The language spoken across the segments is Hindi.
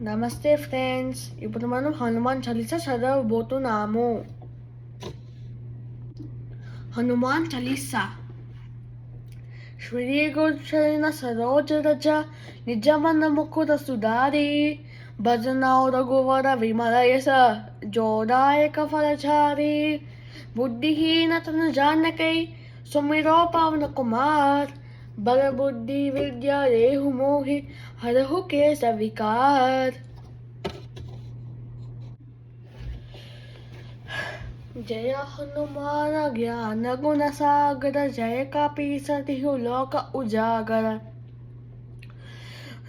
నమస్తే ఫ్రెండ్స్, ఇప్పుడు మనం హనుమాన్ చాలీసా చదవబోతున్నాము. హనుమాన్ చాలీసా. శ్రీ గురుచరణ సరోజ రజ నిజమన ముకుర సుధారి భజనావు రఘువర విమల యశ జోదాయక ఫలచారి బుద్ధిహీన తను జానకై సుమిరో పవన కుమార్ बल बुद्धि विद्या रेहु मोहि हरहु के सविकार. जय हनुमान ज्ञान गुण सागर जय कपीसतिहु लोक उजागर.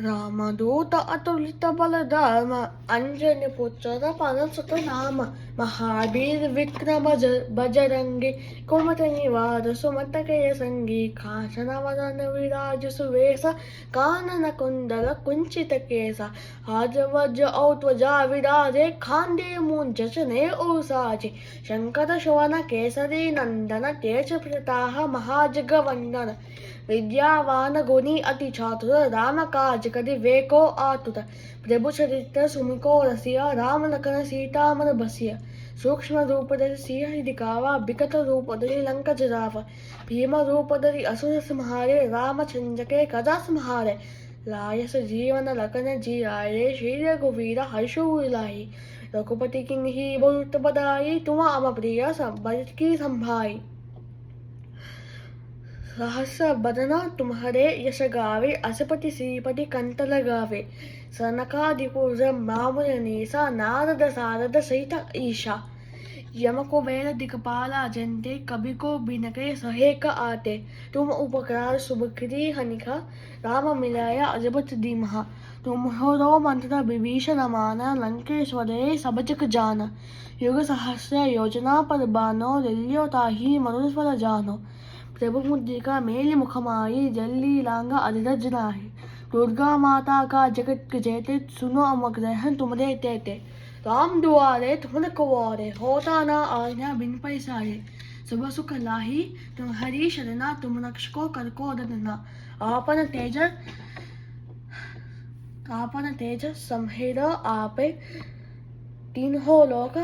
रामदूत अतुलित बलधाम अंजनी पुत्र पवन नाम महावीर विक्रम बजरंगी कुमत निवार सुमत के संगी कांचन वदन विराज सुवेश कानन कुंडल कुंचित केसा हाज वज्र औध्वजा विराजे खांदे मूंज जने ओसाजे शंकर शोवन केसरी नंदन तेज प्रताह महाजगवंदन विद्यावान गुणी अति चातुर राम काज कदि वेको आतुर प्रभु चरित्र सुमिको रसिया राम लखन सीता मन बसिया सूक्ष्म रूप धरि सिंह दिखावा बिकट रूप धरि लंका जरावा भीम रूप धरि असुर संहारे रामचंद्र के कदा संहारे लायस जीवन लखन जी आये श्री रघुवीर हर्षु लाही रघुपति किंग ही बहुत बदाई तुम अम प्रिय सब की संभाई सहस्र बदन तुम्हारे यश गावे असपति श्रीपति कंठ लगावे सनकादिपुर मामुनीसा नारद सारद सहित ईशा यम को वेद दिक्पाल अजंते कभी को बिनके सहेक आते तुम उपकार सुबकृति हनिका राम मिलाया अजबत दीमहा तुम्हारो मंत्र विभीषण माना लंकेश्वरे सबजक जाना युग सहस्र योजना पर बानो लिल्यो ताही मनुस्वर जानो प्रभु मुद्रिका मेली मुखमाई जल्ली लांगा अधिरज नाही दुर्गा माता का जगत के जेते सुनो अमग्रहण तुमरे तेते राम दुआरे तुम रखवारे होता ना आज्ञा बिन पैसारे सुबह सुख लाही तुम हरी शरणा तुम रक्षको करको दनना आपन तेज संहेर आपे तीन हो लोक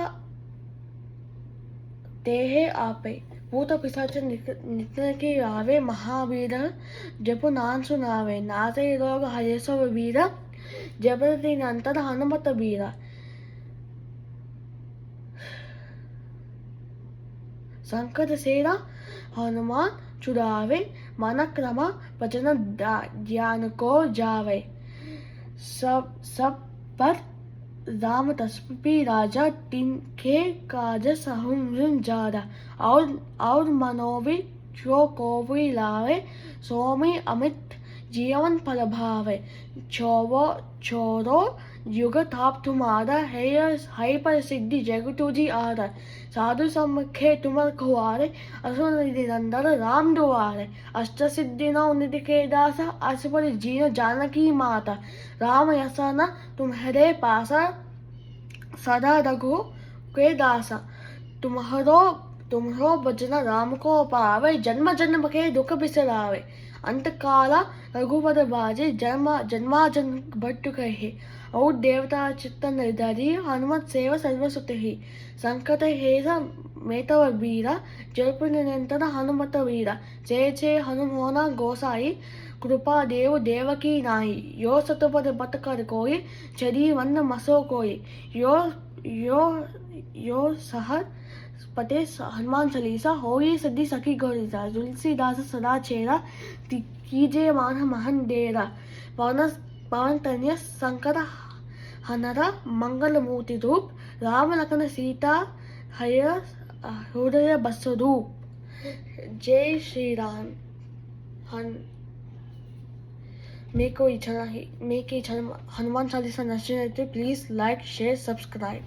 तेहे आपे भूत पिशाच नित्य के आवे महावीर जप नान सुनावे नाते रोग हरे सब वीर जपति नंतर हनुमत वीर संकट सेना हनुमान छुड़ावे मन क्रम वचन ज्ञान को जावे सब पर राम तस्पी राजा तिनके काज सहुम जादा और मनोवि जो कोवि लावे सोमी अमित जीवन फल भावे छोरो युग ताप तुम्हारा है पर सिद्धि जग तुझी आदर साधु सम्मुखे तुम खुआरे असुर निधि नंदन राम दुआरे अष्ट सिद्धि नौ निधि के दास असपर जीन जानकी माता राम यसन तुम्हारे पासा सदा रघु के दासा तुम्हारो भजन राम को पावे जन्म जन्म के दुख बिसरावे अंत काला रघुपद बाजे जन्मा जन्म भट्टु कहे और देवता चित्त निर्धारी हनुमत सेव सर्वसुत ही संकट हेस मेतव वीरा जयपुर निरंतर हनुमत वीरा जय जय हनुमान गोसाई कृपा देव देवकी नाही यो सतपद बत कर कोई चरी वन मसो कोई यो सहर पते हनुमान चालीसा हो ही सदी सखी गौरीसा तुलसीदास सदा चेरा कीजे मान महन डेरा पवन तनय संकर हनरा मंगल मूर्ति रूप राम लखन सीता हृदय बस रूप. जय श्री राम. మీకు ఈ హనుమాన్ చాలీసా నచ్చినట్లయితే ప్లీజ్ లైక్ షేర్ సబ్స్క్రైబ్.